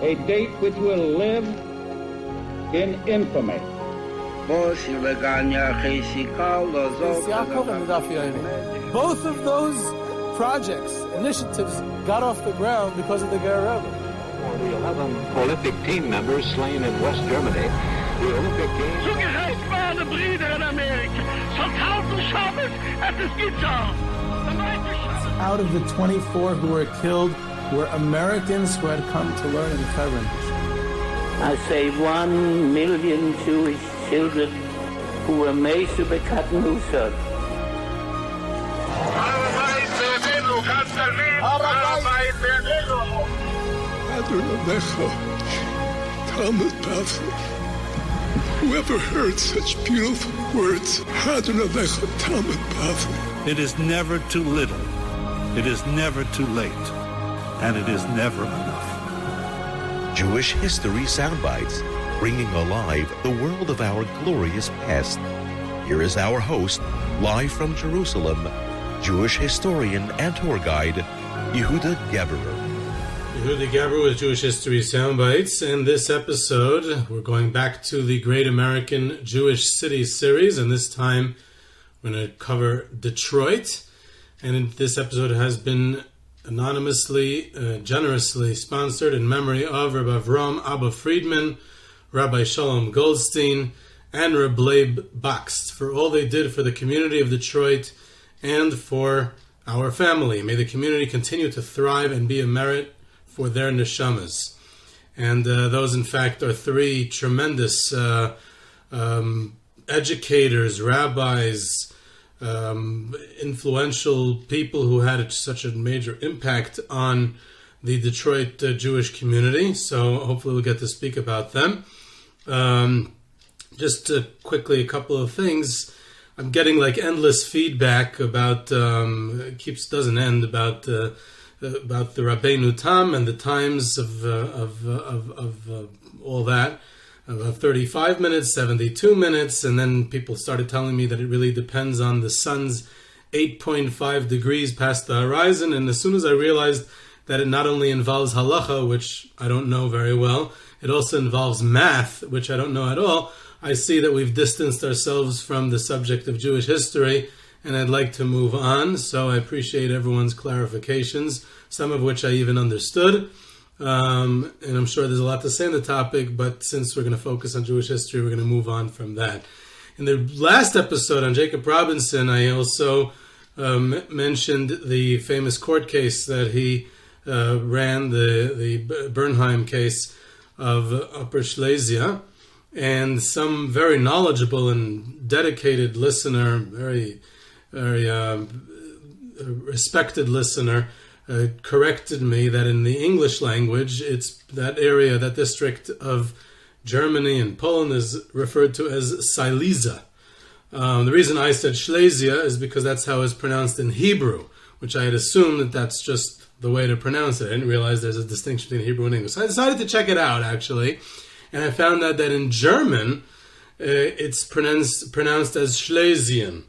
A date which will live in infamy. Both of those projects, initiatives, got off the ground because of the Ger Rebbe. For the 11 Olympic team members slain in West Germany, the Olympic Games... Zugerecht waren Brüder in Amerika. Schon 1000 Shabbos at the Skizar. Out of the 24 who were killed were Americans who had come to learn in Hebron. I say 1 million Jewish children who were made to be cut loose. Whoever heard such beautiful words? It is never too little. It is never too late. And it is never enough. Jewish History Soundbites, bringing alive the world of our glorious past. Here is our host, live from Jerusalem, Jewish historian and tour guide, Yehuda Geberer. Yehuda Geberer with Jewish History Soundbites. In this episode, we're going back to the Great American Jewish City series, and this time we're going to cover Detroit. And this episode has been anonymously, generously sponsored in memory of Rav Avraham Abba Friedman, Rav Shalom Goldstein, and Rav Leib Bakst for all they did for the community of Detroit and for our family. May the community continue to thrive and be a merit for their neshamas. And those, in fact, are three tremendous educators, rabbis, influential people who had such a major impact on the Detroit Jewish community. So hopefully we'll get to speak about them. Just quickly, a couple of things. I'm getting like endless feedback about doesn't end about the Rabbeinu Tam and the times of all that. 35 minutes, 72 minutes, and then people started telling me that it really depends on the sun's 8.5 degrees past the horizon. And as soon as I realized that it not only involves halacha, which I don't know very well, it also involves math, which I don't know at all, I see that we've distanced ourselves from the subject of Jewish history, and I'd like to move on. So I appreciate everyone's clarifications, some of which I even understood. And I'm sure there's a lot to say on the topic, but since we're going to focus on Jewish history, we're going to move on from that. In the last episode on Jacob Robinson, I also mentioned the famous court case that he ran, the Bernheim case of Upper Silesia, and some very knowledgeable and dedicated listener, very, very respected listener, corrected me that in the English language, it's that area, that district of Germany and Poland is referred to as Silesia. The reason I said Silesia is because that's how it's pronounced in Hebrew, which I had assumed that that's just the way to pronounce it. I didn't realize there's a distinction between Hebrew and English. So I decided to check it out, actually, and I found out that in German, it's pronounced as Schlesien.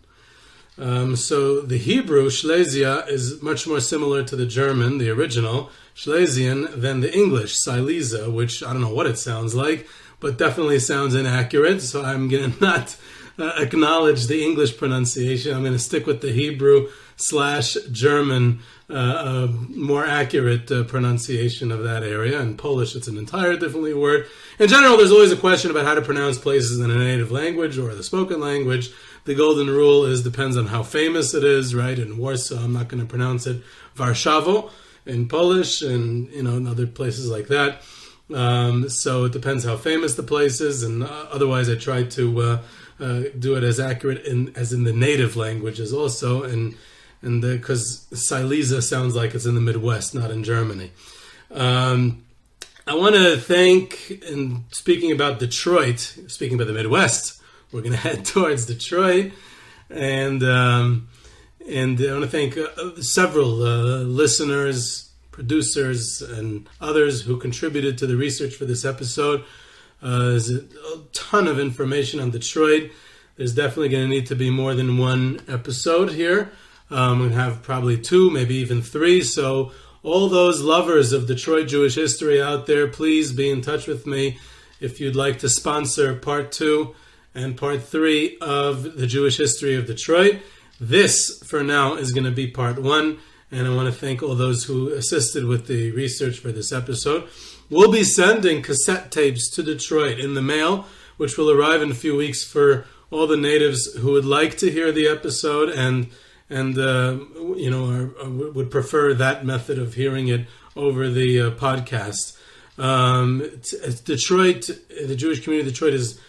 So the Hebrew, Silesia, is much more similar to the German, the original, Schlesien, than the English, Silesia, which I don't know what it sounds like, but definitely sounds inaccurate. So I'm going to not acknowledge the English pronunciation. I'm going to stick with the Hebrew/German, more accurate pronunciation of that area. In Polish, it's an entirely different word. In general, there's always a question about how to pronounce places in a native language or the spoken language. The golden rule depends on how famous it is, right? In Warsaw, I'm not going to pronounce it Warszawo in Polish, and in other places like that. So it depends how famous the place is, and otherwise I try to do it as accurate as in the native languages also, and because Silesia sounds like it's in the Midwest, not in Germany. I want to thank, and speaking about Detroit, speaking about the Midwest, we're going to head towards Detroit, and I want to thank several listeners, producers, and others who contributed to the research for this episode. There's a ton of information on Detroit. There's definitely going to need to be more than one episode here. We have probably 2, maybe even 3. So all those lovers of Detroit Jewish history out there, please be in touch with me if you'd like to sponsor part 2 and part 3 of the Jewish history of Detroit. This, for now, is going to be part 1, and I want to thank all those who assisted with the research for this episode. We'll be sending cassette tapes to Detroit in the mail, which will arrive in a few weeks for all the natives who would like to hear the episode and would prefer that method of hearing it over the podcast. Detroit, the Jewish community of Detroit is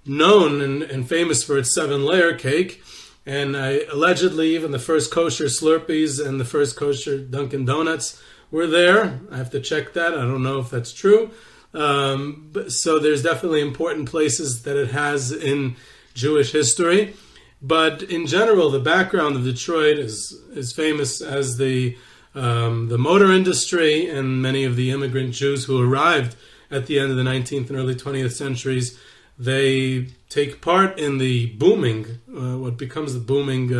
known and famous for its 7-layer cake, and allegedly even the first kosher Slurpees and the first kosher Dunkin' Donuts were there. I have to check that. I don't know if that's true. So there's definitely important places that it has in Jewish history. But in general, the background of Detroit is famous as the motor industry, and many of the immigrant Jews who arrived at the end of the 19th and early 20th centuries, they take part in the booming, what becomes the booming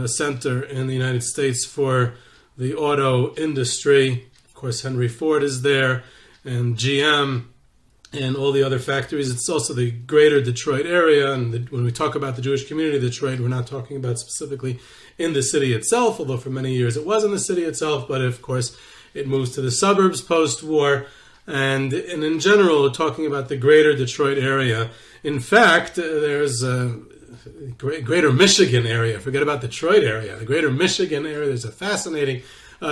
center in the United States for the auto industry. Of course, Henry Ford is there, and GM, and all the other factories. It's also the greater Detroit area, and when we talk about the Jewish community of Detroit, we're not talking about specifically in the city itself, although for many years it was in the city itself, but of course it moves to the suburbs post-war, and in general, we're talking about the greater Detroit area. In fact, there's a greater Michigan area. Forget about Detroit area. The greater Michigan area, there's a fascinating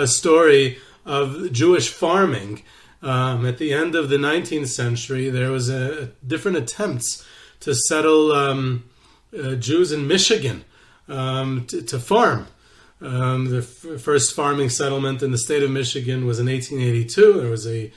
story of Jewish farming. At the end of the 19th century, there was different attempts to settle Jews in Michigan to farm. The first farming settlement in the state of Michigan was in 1882. There was a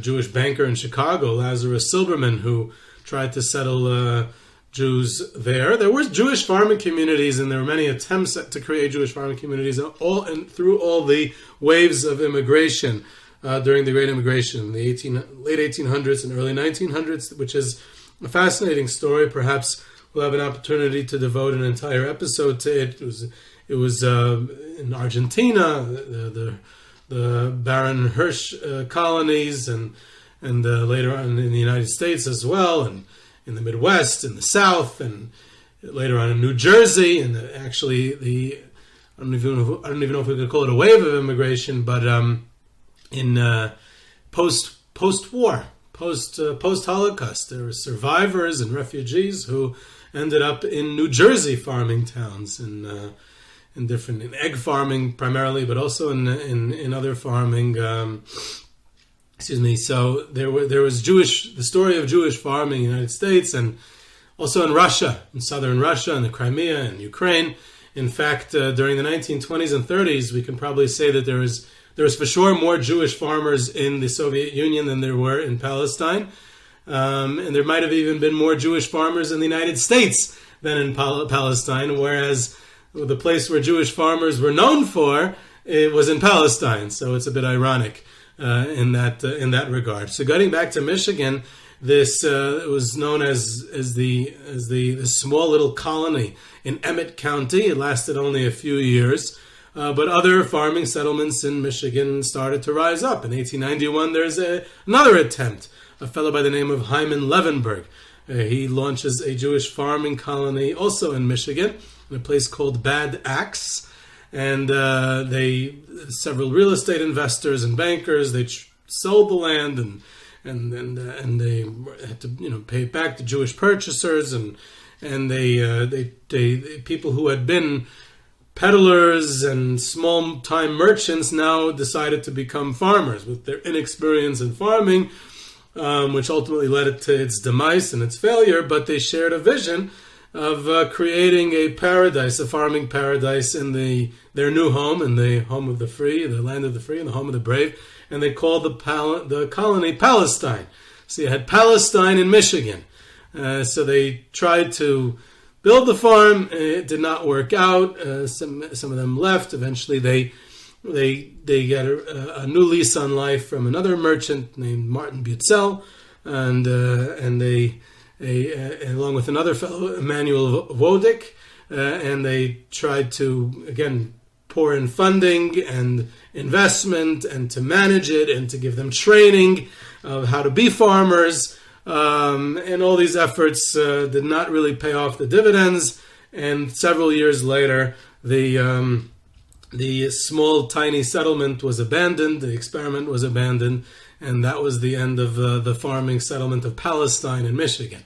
Jewish banker in Chicago, Lazarus Silberman, who tried to settle Jews there. There were Jewish farming communities, and there were many attempts to create Jewish farming communities through all the waves of immigration during the Great Immigration in the late 1800s and early 1900s, which is a fascinating story. Perhaps we'll have an opportunity to devote an entire episode to it. It was in Argentina, the Baron Hirsch colonies, and later on in the United States as well, and in the Midwest, in the South, and later on in New Jersey, and actually I don't even know if we could call it a wave of immigration, but in post-war, post-Holocaust, there were survivors and refugees who ended up in New Jersey farming towns, in egg farming primarily, but also in other farming. So there was the story of Jewish farming in the United States, and also in Russia, in southern Russia, and the Crimea and Ukraine. In fact, during the 1920s and 30s, we can probably say that there was for sure more Jewish farmers in the Soviet Union than there were in Palestine. And there might have even been more Jewish farmers in the United States than in Palestine, whereas the place where Jewish farmers were known for, it was in Palestine. So it's a bit ironic in that regard. So getting back to Michigan, this was known as the small little colony in Emmett County. It lasted only a few years. But other farming settlements in Michigan started to rise up. In 1891, there's another attempt. A fellow by the name of Hyman Levenberg. He launches a Jewish farming colony also in Michigan, in a place called Bad Axe. And several real estate investors and bankers, they sold the land and they had to pay it back to Jewish purchasers, and they people who had been peddlers and small-time merchants now decided to become farmers with their inexperience in farming, which ultimately led it to its demise and its failure. But they shared a vision of creating a paradise, a farming paradise in their new home, in the home of the free, the land of the free, and the home of the brave. And they called the colony Palestine. So you had Palestine in Michigan. So they tried to build the farm. It did not work out. Some of them left. Eventually, they get a new lease on life from another merchant named Martin Butzel, and they along with another fellow, Emmanuel Wodick, and they tried to, again, pour in funding and investment and to manage it and to give them training of how to be farmers. And all these efforts did not really pay off the dividends. And several years later, the small, tiny settlement was abandoned. The experiment was abandoned. And that was the end of the farming settlement of Palestine in Michigan.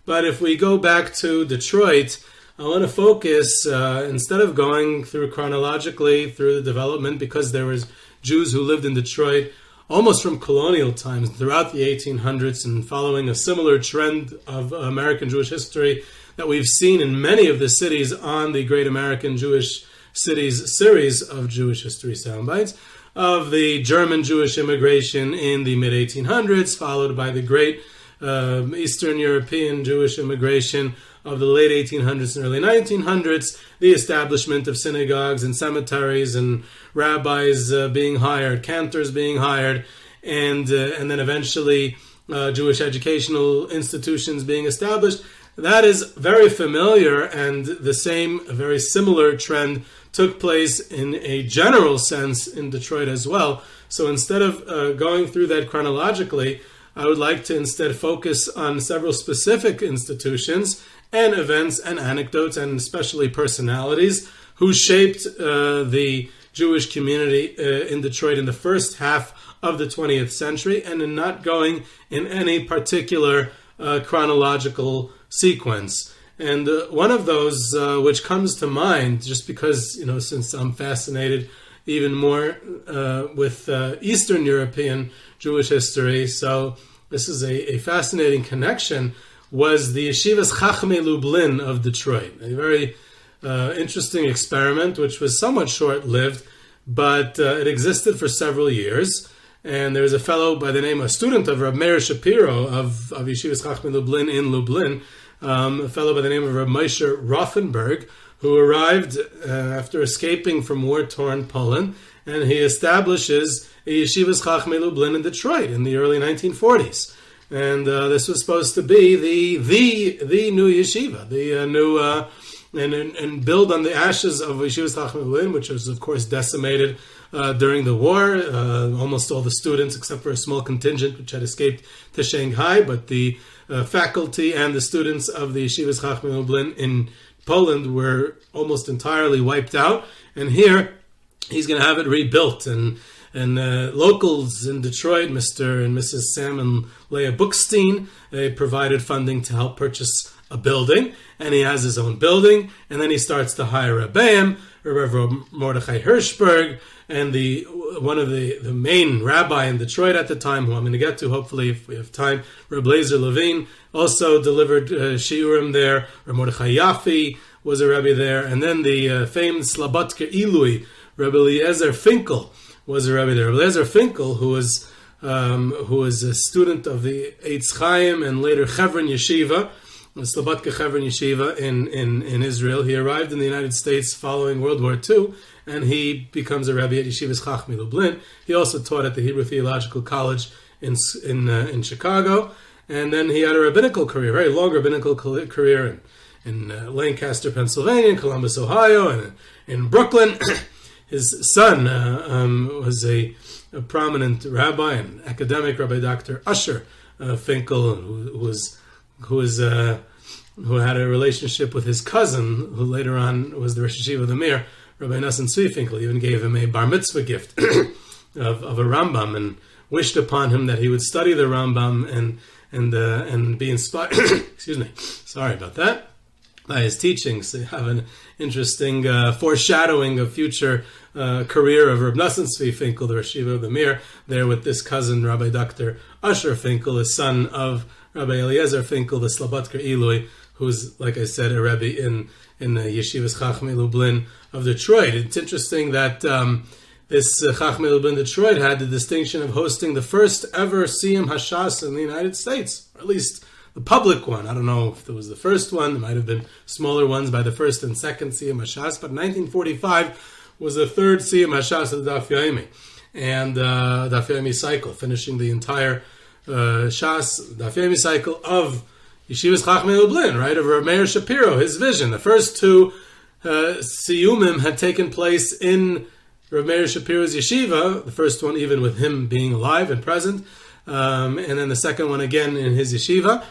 But if we go back to Detroit, I want to focus, instead of going through chronologically through the development, because there was Jews who lived in Detroit almost from colonial times throughout the 1800s and following a similar trend of American Jewish history that we've seen in many of the cities on the Great American Jewish Cities series of Jewish history soundbites, of the German Jewish immigration in the mid-1800s, followed by the great Eastern European Jewish immigration of the late 1800s and early 1900s, the establishment of synagogues and cemeteries and rabbis being hired, cantors being hired, and then eventually Jewish educational institutions being established. That is very familiar, and the same, very similar trend took place in a general sense in Detroit as well. So instead of going through that chronologically, I would like to instead focus on several specific institutions and events and anecdotes and especially personalities who shaped the Jewish community in Detroit in the first half of the 20th century, and in not going in any particular chronological sequence. And one of those which comes to mind, just because, since I'm fascinated even more with Eastern European Jewish history, so this is a fascinating connection, was the Yeshivas Chachmei Lublin of Detroit. A very interesting experiment, which was somewhat short-lived, but it existed for several years. And there was a fellow by the name, a student of Rav Meir Shapiro of Yeshivas Chachmei Lublin in Lublin, a fellow by the name of Rav Moshe Rothenberg, who arrived after escaping from war-torn Poland, and he establishes a Yeshivas Chachmei Lublin in Detroit in the early 1940s. And this was supposed to be the new yeshiva, the new and build on the ashes of Yeshivas Chachmei Lublin, which was of course decimated during the war. Almost all the students, except for a small contingent which had escaped to Shanghai, but the faculty and the students of the Yeshivas Chachmei Lublin in Poland were almost entirely wiped out. And here he's going to have it rebuilt, and locals in Detroit, Mr. and Mrs. Sam and Leah Bookstein, they provided funding to help purchase a building, and he has his own building, and then he starts to hire Rabbeim, Rev. Mordechai Hirschberg, and one of the main rabbi in Detroit at the time, who I'm going to get to hopefully if we have time, Rav Eliezer Levin, also delivered shiurim there. Rav Mordechai Yaffe was a rabbi there, and then the famed Slabotke Ilui, Rav Eliezer Finkel, was a rabbi there. Rav Eliezer Finkel, who was a student of the Eitz Chaim and later Chevron Yeshiva, Slobodka Chevron Yeshiva in Israel. He arrived in the United States following World War II, and he becomes a rabbi at Yeshivas Chachmei Lublin. He also taught at the Hebrew Theological College in Chicago, and then he had a rabbinical career, a very long rabbinical career in Lancaster, Pennsylvania, in Columbus, Ohio, and in Brooklyn. His son was a prominent rabbi and academic, Rabbi Dr. Usher Finkel, who had a relationship with his cousin, who later on was the Rosh Yeshiva of the Mir, Rabbi Nassim Tzvi Finkel. Even gave him a bar mitzvah gift of a Rambam, and wished upon him that he would study the Rambam and be inspired. Excuse me, sorry about that. By his teachings, they have an interesting foreshadowing of future career of Rabbi Nassim Tzvi Finkel, the Rosh Yeshiva of the Mir, there with this cousin, Rabbi Dr. Usher Finkel, the son of Rabbi Eliezer Finkel, the Slobodka Ilui, who's, like I said, a rabbi in the Yeshivas Chachmei Lublin of Detroit. It's interesting that this Chachmei Lublin Detroit had the distinction of hosting the first ever Siyum Hashas in the United States, or at least the public one. I don't know if it was the first one. There might have been smaller ones by the first and second Siyum Hashas, but 1945 was the third Siyum Hashas of the Daf Yomi, and Daf Yomi cycle, finishing the entire Shas, Daf Yomi cycle of Yeshivas Chachmei Lublin, right, of Rav Meir Shapiro, his vision. The first two Siyumim had taken place in Rav Meir Shapiro's yeshiva, the first one even with him being alive and present, and then the second one again in his yeshiva.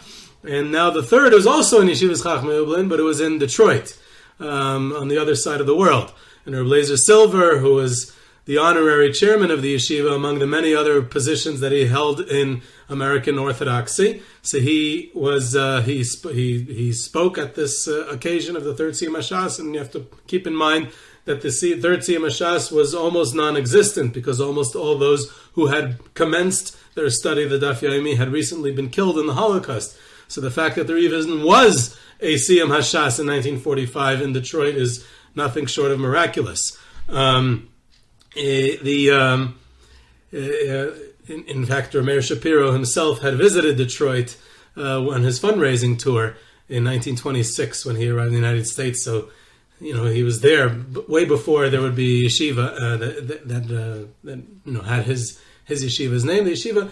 And now the third was also in Yeshivas Chachmei Lublin, but it was in Detroit, on the other side of the world. And Rav Eliezer Silver, who was the honorary chairman of the yeshiva, among the many other positions that he held in American Orthodoxy. So he was he spoke at this occasion of the third Siyum Hashas, and you have to keep in mind that the third Siyum Hashas was almost non-existent because almost all those who had commenced their study of the Daf Yomi had recently been killed in the Holocaust. So the fact that there even was a Siyum Hashas in 1945 in Detroit is nothing short of miraculous. In fact, Rav Meir Shapiro himself had visited Detroit on his fundraising tour in 1926 when he arrived in the United States. So, he was there way before there would be yeshiva that had his yeshiva's name. The yeshiva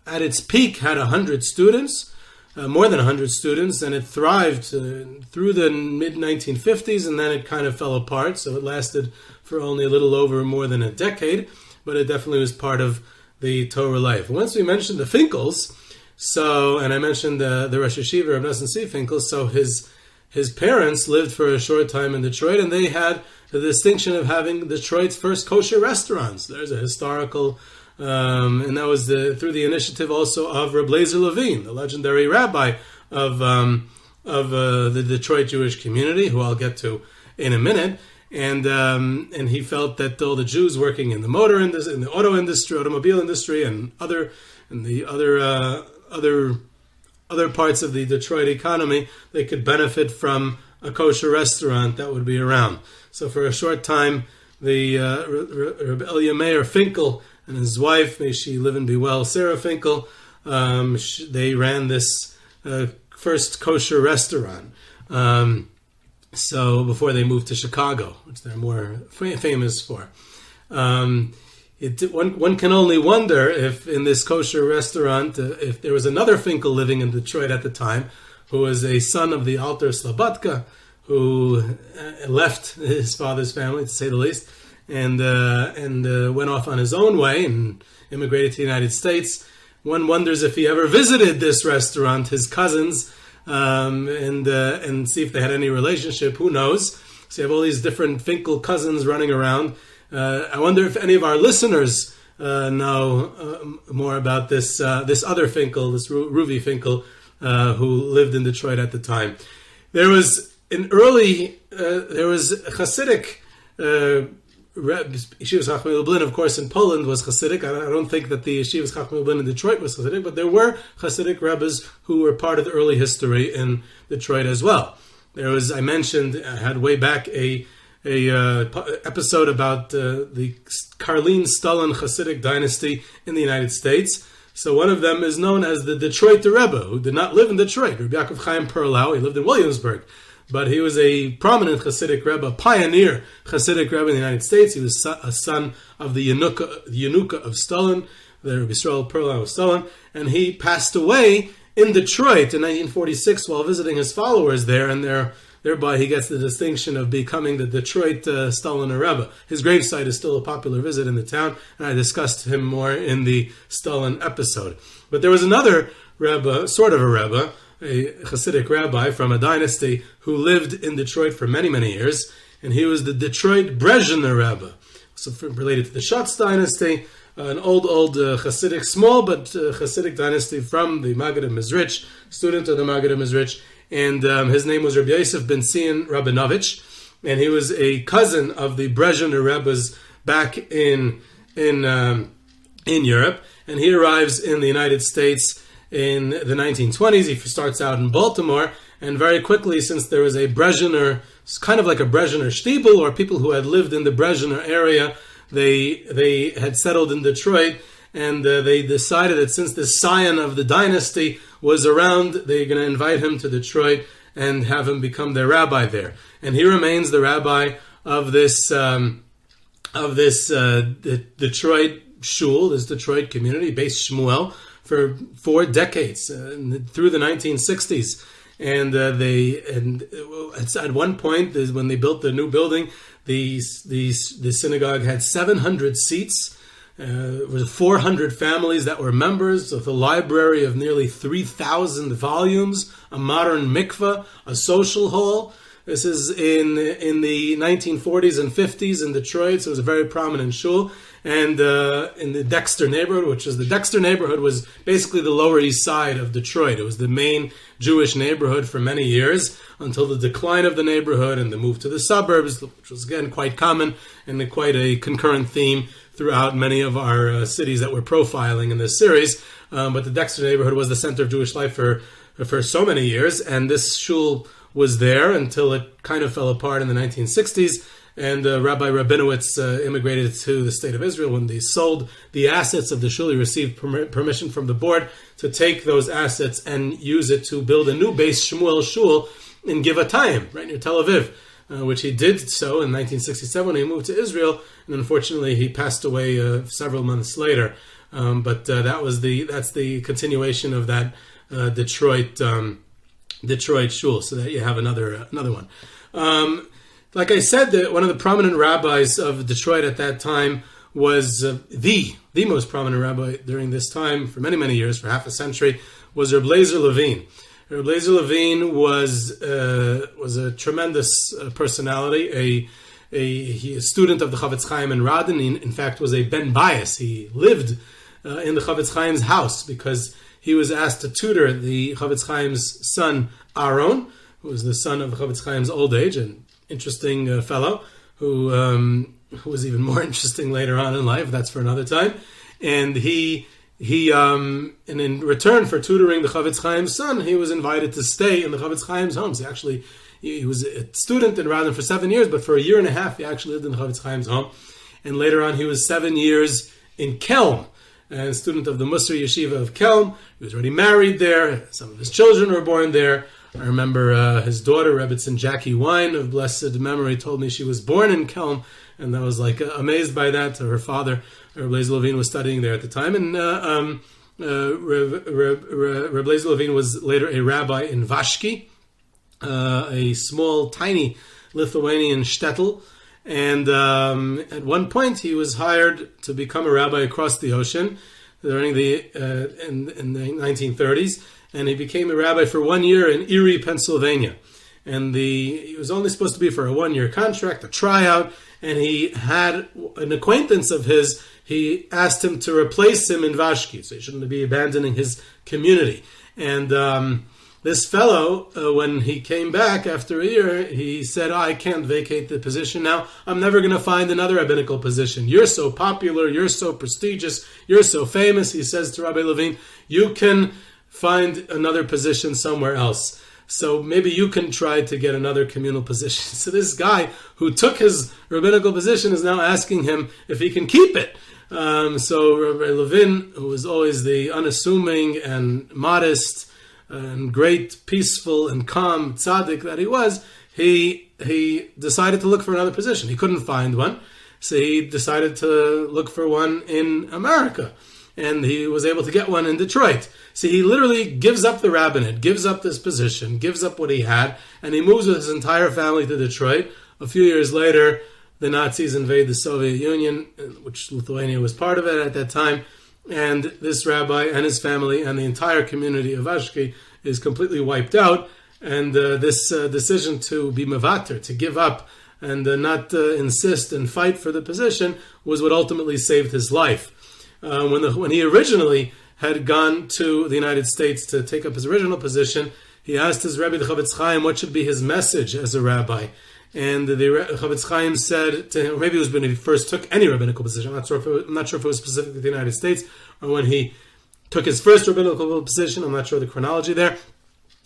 at its peak had 100 students, more than 100 students, and it thrived through the mid-1950s, and then it kind of fell apart. So it lasted for only a little over more than a decade, but it definitely was part of the Torah life. Once we mentioned the Finkels, and I mentioned the Rosh Yeshiva of Nosson C. Finkel, so his parents lived for a short time in Detroit, and they had the distinction of having Detroit's first kosher restaurants. There's a historical, and that was through the initiative also of Rav Eliezer Levin, the legendary rabbi of the Detroit Jewish community, who I'll get to in a minute. And he felt that all the Jews working in the motor industry, in the automobile industry, and other parts of the Detroit economy, they could benefit from a kosher restaurant that would be around. So for a short time, the Rabbi Eliezer Finkel and his wife, may she live and be well, Sarah Finkel, they ran this first kosher restaurant. So before they moved to Chicago, which they're more famous for. One can only wonder if in this kosher restaurant, if there was another Finkel living in Detroit at the time, who was a son of the Alter Slobodka, who left his father's family, to say the least, and went off on his own way and immigrated to the United States. One wonders if he ever visited this restaurant, his cousins, and see if they had any relationship. Who knows? So you have all these different Finkel cousins running around. I wonder if any of our listeners know more about this other Finkel, this Ruvi Finkel, who lived in Detroit at the time. There was Hasidic Yeshivas Chachmei Lublin, of course, in Poland was Hasidic. I don't think that the Yeshivas Chachmei Lublin in Detroit was Hasidic, but there were Hasidic rabbis who were part of the early history in Detroit as well. There was, I mentioned, I had way back a episode about the Karlin Stalin Hasidic dynasty in the United States. So one of them is known as the Detroit Rebbe, who did not live in Detroit. Rabbi Yaakov Chaim Perlau, he lived in Williamsburg. But he was a prominent Hasidic Rebbe, a pioneer Hasidic Rebbe in the United States. He was a son of the Yenuka of Stalin, the Rabbi Yisrael Perlau of Stalin, and he passed away in Detroit in 1946 while visiting his followers there, and thereby he gets the distinction of becoming the Detroit Stalin Rebbe. His gravesite is still a popular visit in the town, and I discussed him more in the Stalin episode. But there was another Rebbe, sort of a Rebbe, a Hasidic rabbi from a dynasty who lived in Detroit for many, many years, and he was the Detroit Brezhner Rebbe, so related to the Schatz dynasty, an old Hasidic, small but Hasidic dynasty from the Maggid of Mezrich, student of the Maggid of Mezrich, and his name was Rabbi Yosef ben Sion Rabinovich, and he was a cousin of the Brezhner Rebbes back in Europe, and he arrives in the United States in the 1920s. He starts out in Baltimore, and very quickly, since there was a Brezhner, kind of like a Brezhner Stiebel, or people who had lived in the Brezhner area, they had settled in Detroit, and they decided that since the scion of the dynasty was around, they're going to invite him to Detroit and have him become their rabbi there. And he remains the rabbi of this Detroit shul, this Detroit community, Beis Shmuel, for 4 decades, through the 1960s. And at one point, when they built the new building, the synagogue had 700 seats. There were 400 families that were members of a library of nearly 3,000 volumes, a modern mikveh, a social hall. This is in the 1940s and 50s in Detroit, so it was a very prominent shul. And in the Dexter Neighborhood, the Dexter Neighborhood was basically the Lower East Side of Detroit. It was the main Jewish neighborhood for many years until the decline of the neighborhood and the move to the suburbs, which was again quite common and quite a concurrent theme throughout many of our cities that we're profiling in this series. But the Dexter Neighborhood was the center of Jewish life for so many years, and this shul was there until it kind of fell apart in the 1960s. And Rabbi Rabinowitz immigrated to the state of Israel. When they sold the assets of the shul, he received permission from the board to take those assets and use it to build a new Beis Shmuel shul in Givatayim, right near Tel Aviv, which he did so in 1967 when he moved to Israel. And unfortunately, he passed away several months later. But that's the continuation of that Detroit shul, so that you have another one. Like I said, one of the prominent rabbis of Detroit at that time was the most prominent rabbi during this time for many, many years, for half a century, was Rav Eliezer Levin. Rav Eliezer Levin was a tremendous personality, a student of the Chavetz Chaim in Radin. He, in fact, was a Ben Bias. He lived in the Chavetz Chaim's house because he was asked to tutor the Chavetz Chaim's son, Aaron, who was the son of the Chavetz Chaim's old age, an interesting fellow who was even more interesting later on in life. That's for another time. And and in return for tutoring the Chavetz Chaim's son, he was invited to stay in the Chavetz Chaim's home. So he was a student in Radin for 7 years, but for a year and a half, he actually lived in the Chavetz Chaim's home. And later on, he was 7 years in Kelm, a student of the Mir Yeshiva of Kelm. He was already married there. Some of his children were born there. I remember his daughter, Rebbetzin Jackie Wine of blessed memory, told me she was born in Kelm, and I was amazed by that. Her father, Rav Eliezer Levin, was studying there at the time, and Rav Eliezer Levin was later a rabbi in Vashki, a small, tiny Lithuanian shtetl, and at one point he was hired to become a rabbi across the ocean during in the 1930s. And he became a rabbi for 1 year in Erie, Pennsylvania. And he was only supposed to be for a 1-year contract, a tryout, and he had an acquaintance of his. He asked him to replace him in Vashki, so he shouldn't be abandoning his community. And this fellow, when he came back after a year, he said, I can't vacate the position now. I'm never going to find another rabbinical position. You're so popular, you're so prestigious, you're so famous. He says to Rabbi Levin, you can find another position somewhere else. So maybe you can try to get another communal position. So this guy who took his rabbinical position is now asking him if he can keep it. So Rabbi Levin, who was always the unassuming and modest and great, peaceful and calm tzaddik that he was, he decided to look for another position. He couldn't find one, so he decided to look for one in America. And he was able to get one in Detroit. So he literally gives up the rabbinate, gives up this position, gives up what he had, and he moves with his entire family to Detroit. A few years later, the Nazis invade the Soviet Union, which Lithuania was part of it at that time, and this rabbi and his family and the entire community of Vashki is completely wiped out. And this decision to be mevater, to give up and not insist and fight for the position, was what ultimately saved his life. When he originally had gone to the United States to take up his original position, he asked his Rebbe, the Chavetz Chaim, what should be his message as a rabbi. And the Chavetz Chaim said to him, or maybe it was when he first took any rabbinical position, I'm not sure if it was specific to the United States, or when he took his first rabbinical position, I'm not sure the chronology there.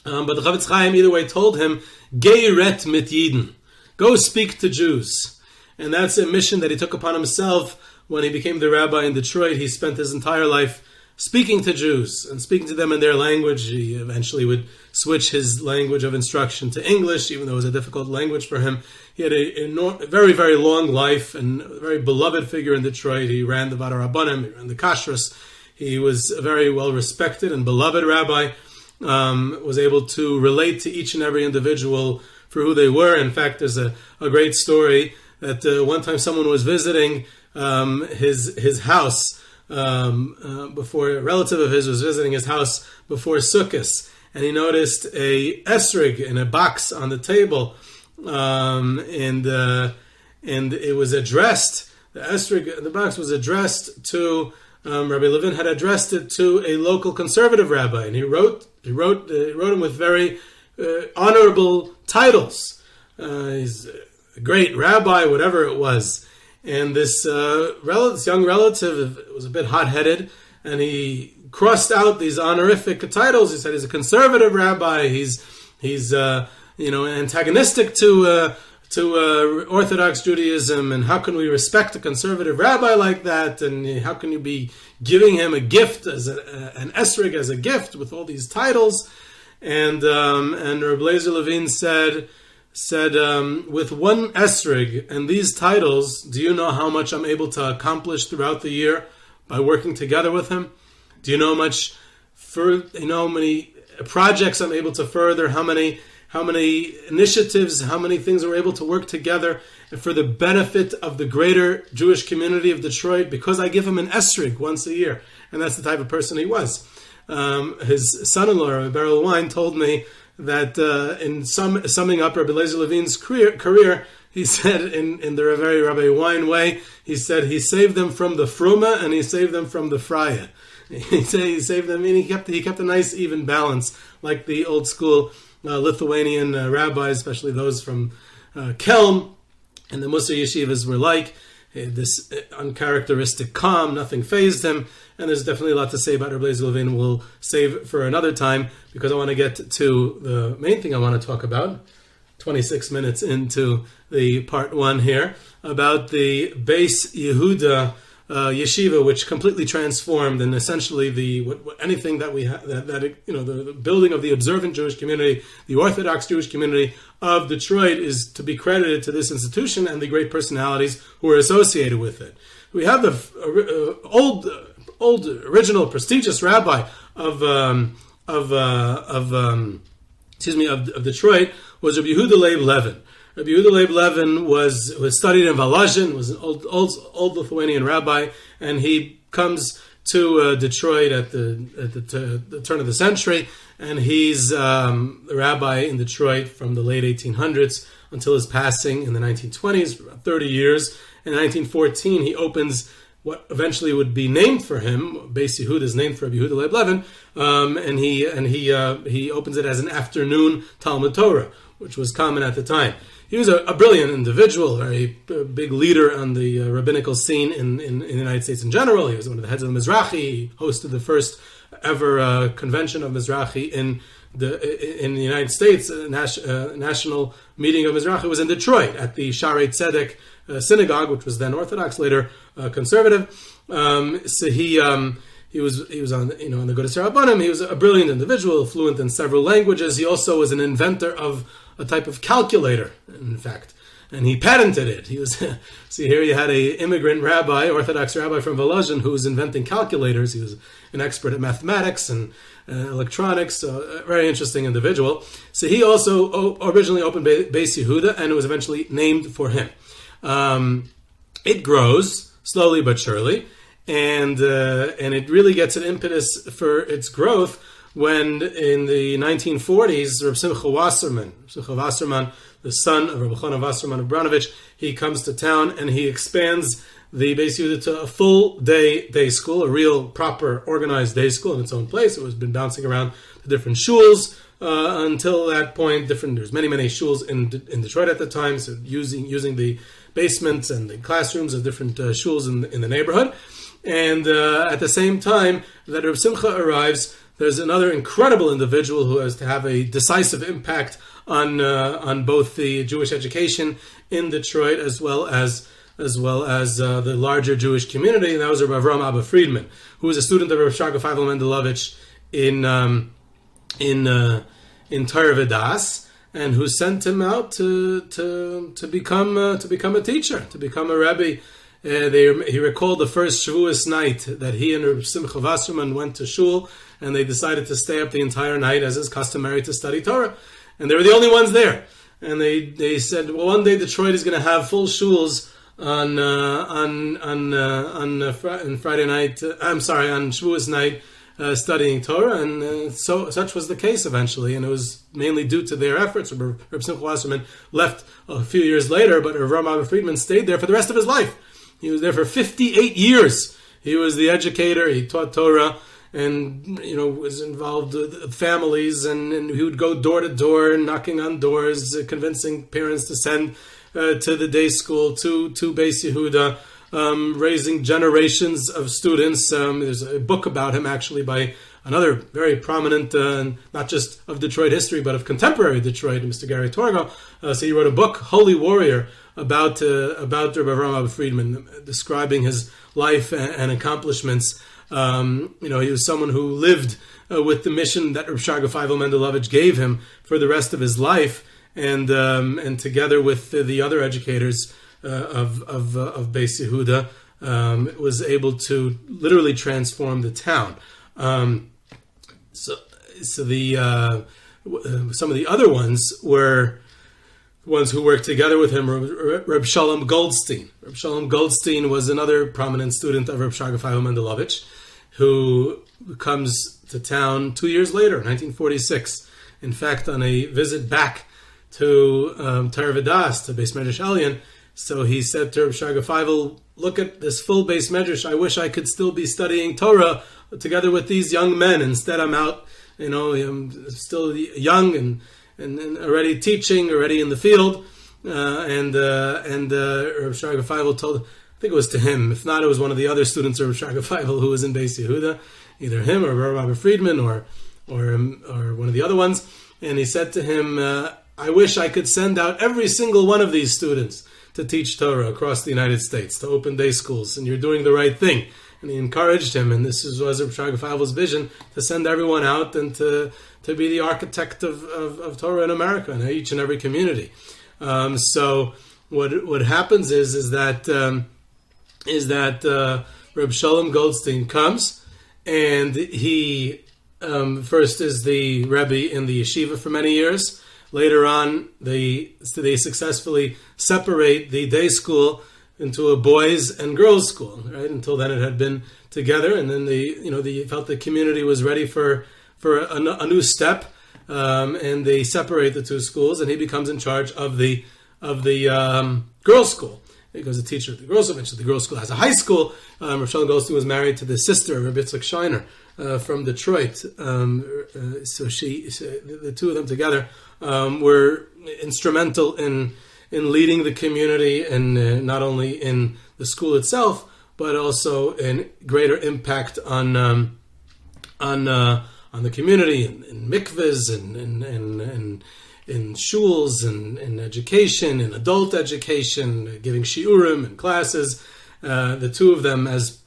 But the Chavetz Chaim either way told him, Gei ret mit Yidden, go speak to Jews. And that's a mission that he took upon himself. When he became the rabbi in Detroit, he spent his entire life speaking to Jews and speaking to them in their language. He eventually would switch his language of instruction to English, even though it was a difficult language for him. He had a very, very long life and a very beloved figure in Detroit. He ran the Vada Rabbanim, he ran the Kashrus. He was a very well-respected and beloved rabbi. was able to relate to each and every individual for who they were. In fact, there's a great story that one time someone was visiting his house before a relative of his was visiting his house before Sukkot, and he noticed a esrog in a box on the table, and it was addressed. The esrog in the box was addressed to Rabbi Levin had addressed it to a local conservative rabbi, and he wrote him with very honorable titles. He's a great rabbi, whatever it was. And this young relative was a bit hot-headed, and he crossed out these honorific titles. He said he's a conservative rabbi. He's antagonistic to Orthodox Judaism, and how can we respect a conservative rabbi like that? And how can you be giving him a gift as an esrog as a gift with all these titles? And Rav Eliezer Levin said, with one esrog and these titles, do you know how much I'm able to accomplish throughout the year by working together with him? Do you know how many projects I'm able to further? How many initiatives? How many things we're able to work together for the benefit of the greater Jewish community of Detroit? Because I give him an esrog once a year, and that's the type of person he was. His son-in-law, Rabbi Beryl Wine, told me that in summing up Rabbi Eliezer Levin's career, he said in the very Rabbi Wine way, he said he saved them from the fruma and he saved them from the fraya. He saved them, and he kept a nice even balance, like the old school Lithuanian rabbis, especially those from Kelm and the Mir Yeshivas were like. This uncharacteristic calm, nothing fazed him, and there's definitely a lot to say about Rabbi Eliezer Levin. We'll save for another time, because I want to get to the main thing I want to talk about, 26 minutes into the part one here, about the Beth Yehuda yeshiva, which completely transformed, and essentially anything that we have, the building of the observant Jewish community, the Orthodox Jewish community of Detroit, is to be credited to this institution and the great personalities who are associated with it. We have the old original prestigious rabbi of Detroit was Rav Yehuda Leib Levin. Rabbi Yehuda Leib Levin was studied in Volozhin, was an old Lithuanian rabbi, and he comes to Detroit at the turn of the century, and he's a rabbi in Detroit from the late 1800s until his passing in the 1920s, about 30 years. In 1914, he opens what eventually would be named for him. Beth Yehuda is named for Rabbi Yehuda Leib Levin, and he opens it as an afternoon Talmud Torah, which was common at the time. He was a brilliant individual, a very big leader on the rabbinical scene in the United States in general. He was one of the heads of the Mizrahi. He hosted the first ever convention of Mizrahi in the United States. National meeting of Mizrahi was in Detroit at the Sharei Tzedek synagogue, which was then Orthodox, later conservative. So he was on the Godes Rabbanim. He was a brilliant individual, fluent in several languages. He also was an inventor of a type of calculator, in fact, and he patented it. He was see here you had a immigrant rabbi, Orthodox rabbi from Volozhin, who was inventing calculators. He was an expert at mathematics and electronics, so a very interesting individual. So he also originally opened Beth Yehuda, and it was eventually named for him. It grows slowly but surely, and it really gets an impetus for its growth when in the 1940s, Rav Simcha Wasserman, the son of Rabbi Chanan Wasserman of Branovich, he comes to town and he expands the Beth Yehuda to a full day school, a real proper organized day school in its own place. It was been bouncing around to different shuls until that point. There's many shuls in Detroit at the time, so using the basements and the classrooms of different shuls in the neighborhood. And at the same time that Rav Simcha arrives, there's another incredible individual who has to have a decisive impact on both the Jewish education in Detroit as well as the larger Jewish community, and that was Rav Avraham Abba Friedman, who was a student of Rav Sharga Feivel Mendelovich in Torah V'das, and who sent him out to become a teacher, to become a rabbi he recalled the first Shavuos night that he and Rav Simcha Wasserman went to shul, and they decided to stay up the entire night, as is customary, to study Torah. And they were the only ones there. And they said, well, one day Detroit is going to have full shuls on Friday night. On Shavuos night, studying Torah, and so such was the case eventually. And it was mainly due to their efforts. Rav Simcha Wasserman left a few years later, but Rav Avraham Abba Friedman stayed there for the rest of his life. He was there for 58 years. He was the educator. He taught Torah, and was involved with families, and he would go door to door, knocking on doors, convincing parents to send to the day school, to Beth Yehuda, raising generations of students. There's a book about him actually by another very prominent, not just of Detroit history, but of contemporary Detroit, Mr. Gary Torgo. So he wrote a book, Holy Warrior, about Rabbi Avraham Abba Friedman, describing his life and accomplishments. He was someone who lived with the mission that Rav Shaga Feivel Mendelovich gave him for the rest of his life, and together with the other educators of Beth Yehuda, was able to literally transform the town. So some of the other ones were ones who worked together with him. Rav Shalom Goldstein. Rav Shalom Goldstein was another prominent student of Rav Shaga Feivel Mendelovich, who comes to town 2 years later, 1946. In fact, on a visit back to Torah V'das, to Beis Medrash Elyon. So he said to Rav Shaga Feivel, look at this full Beis Medrash. I wish I could still be studying Torah together with these young men. Instead, I'm out, I'm still young and already teaching, already in the field. And Rav Shaga Feivel told, I think it was to him, if not, it was one of the other students of Rav Shaga Feivel who was in Beth Yehuda, either him or Rav Abba Friedman or one of the other ones. And he said to him, I wish I could send out every single one of these students to teach Torah across the United States, to open day schools, and you're doing the right thing. And he encouraged him, and this was Rav Shaga Feivel's vision, to send everyone out and to be the architect of Torah in America, in each and every community. So what happens is that Reb Shalom Goldstein comes, and he first is the Rabbi in the Yeshiva for many years. Later on, they successfully separate the day school into a boys and girls school. Right? Until then, it had been together, and then they felt the community was ready for a new step, and they separate the two schools, and he becomes in charge of the girls' school. He becomes a teacher at the girls' school. Eventually, the girls' school has a high school. Rav Shalom Goldstein was married to the sister of Rabbi Shiner from Detroit. So the two of them together were instrumental in leading the community, and not only in the school itself, but also in greater impact on the community, in mikvahs, and in shuls, and in education, in adult education, giving shiurim and classes. The two of them as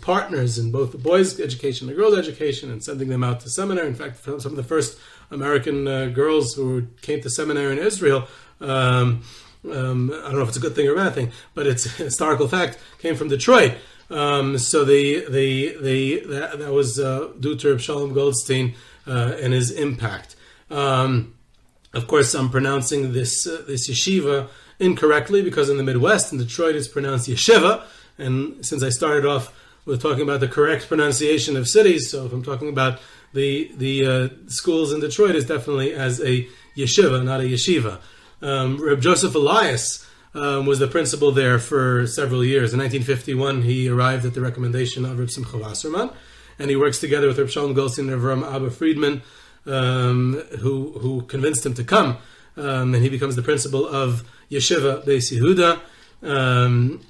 partners in both the boys' education and the girls' education, and sending them out to seminary. In fact, some of the first American girls who came to seminary in Israel, I don't know if it's a good thing or a bad thing, but it's a historical fact, came from Detroit. So that was due to Reb Shalom Goldstein and his impact. Of course, I'm pronouncing this yeshiva incorrectly, because in the Midwest, in Detroit, it's pronounced yeshiva. And since I started off with talking about the correct pronunciation of cities, so if I'm talking about the schools in Detroit, it's definitely as a yeshiva, not a yeshiva. Rav Joseph Elias was the principal there for several years. In 1951, he arrived at the recommendation of Rav Simcha Wasserman, and he works together with Rav Shalom Goldstein and Rav Avraham Abba Friedman, who convinced him to come, and he becomes the principal of Yeshiva Beth Yehuda, and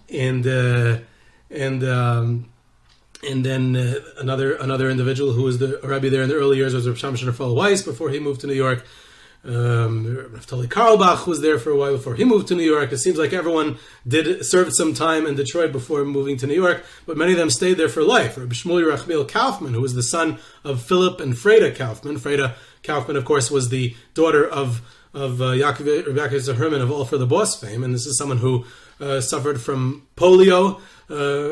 then another individual who was the Rabbi there in the early years was Rav Shamshon Weiss before he moved to New York. Naftali Karlbach was there for a while before he moved to New York. It seems like everyone served some time in Detroit before moving to New York, but many of them stayed there for life. Rav Shmuel Yerachmiel Kaufman, who was the son of Philip and Freda Kaufman. Freda Kaufman, of course, was the daughter of Yaakov Zerman of All for the Boss fame, and this is someone who suffered from polio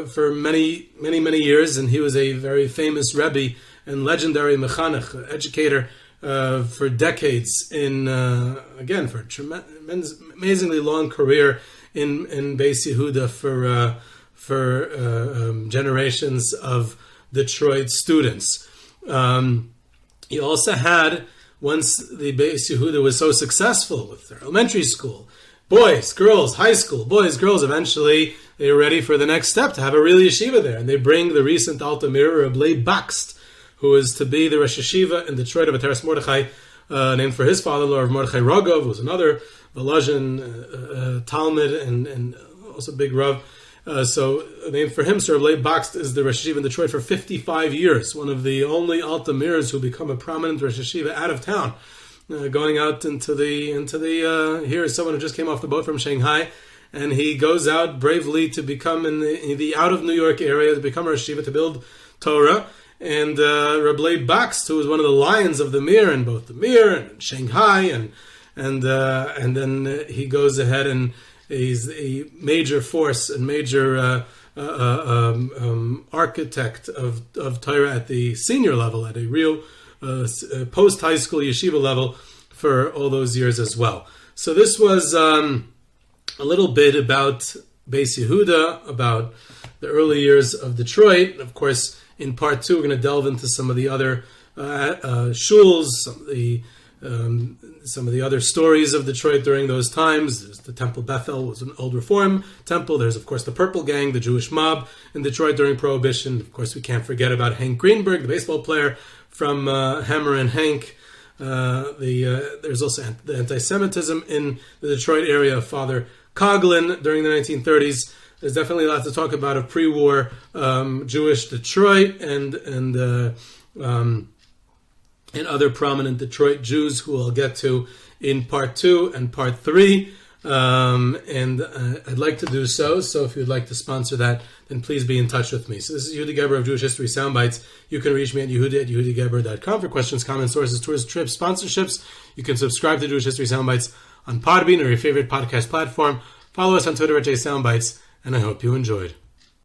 for many years, and he was a very famous Rabbi and legendary mechanech, educator for decades for a amazingly long career in Beth Yehuda for generations of Detroit students. He also had, once the Beth Yehuda was so successful with their elementary school, boys, girls, high school, boys, girls, eventually they were ready for the next step to have a real yeshiva there. And they bring the recent Alta Mir, Rav Leib Bakst, who is to be the Rosh Yeshiva in Detroit of Ateres Mordechai, named for his father-in-law, Rav Mordechai Rogov, who was another Volozhin Talmud and also big Rav. So named for him, Rav Leib Bakst is the Rosh Yeshiva in Detroit for 55 years, one of the only Alta Mirs who become a prominent Rosh Yeshiva out of town. Going out into the here is someone who just came off the boat from Shanghai, and he goes out bravely to become in the out of New York area to become a Rosh Yeshiva, to build Torah. And Rav Leib Bakst, who was one of the lions of the Mir in both the Mir and Shanghai, and then he goes ahead and he's a major force and major architect of Torah at the senior level, at a real post-high school yeshiva level for all those years as well. So this was a little bit about Beth Yehuda, about the early years of Detroit. Of course, in part 2, we're going to delve into some of the other shuls, some of the other stories of Detroit during those times. There's the Temple Bethel, was an old Reform temple. There's, of course, the Purple Gang, the Jewish mob in Detroit during Prohibition. Of course, we can't forget about Hank Greenberg, the baseball player from Hammer and Hank. There's also the anti-Semitism in the Detroit area of Father Coughlin during the 1930s. There's definitely a lot to talk about of pre-war Jewish Detroit and other prominent Detroit Jews who I'll get to in part 2 and part 3. I'd like to do so. So if you'd like to sponsor that, then please be in touch with me. So this is Yehuda Geber of Jewish History Soundbites. You can reach me at yehuda@yehudageber.com for questions, comments, sources, tours, trips, sponsorships. You can subscribe to Jewish History Soundbites on Podbean or your favorite podcast platform. Follow us on Twitter at JSoundbites, and I hope you enjoyed.